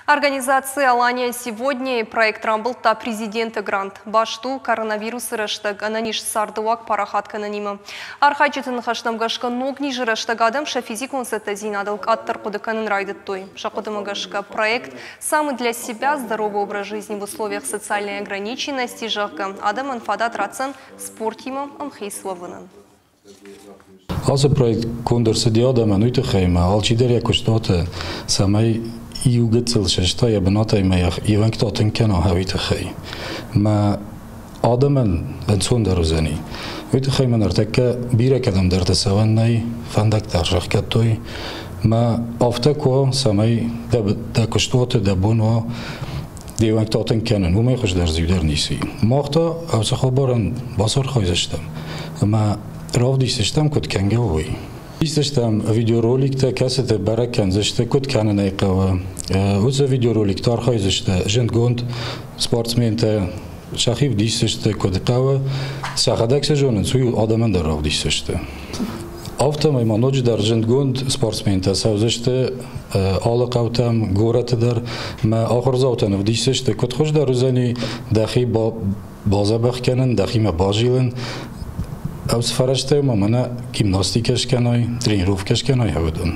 Организация «Алания сегодня» и проект «Рамблта» президента грант. Башту коронавирус рыштаг, ананиш сардуак парахат кананима. Архачитын хаштам гашка ногни жырыштаг адам шафизик онсетта зинадалк аттар кудыканын райдыт той. Шакудыма гашка проект «Самый для себя здоровый образ жизни в условиях социальной ограниченности» жахка адам инфадат рацан спортимом амхейсловынын. Als проект конкурса диадама нуйты хайма, алчидер якуштата самай югцел шешта я бната имаях иванктатен кена хавиты хай. ما آدمن انسان دروزنی. وقتی خیلی من ارتکه بیره کدام در تسوان نی فندک ترشح کتوی ما آفتکو سمی دکشتوات دبون و دیوانکتاتن کنن و میخوش در زیودر نیسی. ماختا اوز خبرن باسر خواهیزشتم. ما راو دیستشتم کد کنگه وی. دیستشتم ویدیو رولیک تا کسی تا برای کنزشته کد کنه نیقوه. اوز ویدیو رولیک تار خواهیزشته جند گوند سپورتسمین تا شخیف دیستشته کد قوه سخدک سجونن سوی آدمن در راو دیستشته. آفتم ایمانوج در جند گوند سپورتسمین تا سوزشته آل قوتم گورت در ما آخر زاوتن و دیستشته کد خوش در روزنی دخی بازه بخ کنن دخی ما باجیلن او سفرشته ما منه گیمناستیکش کنای ترین روفکش کنای هودن.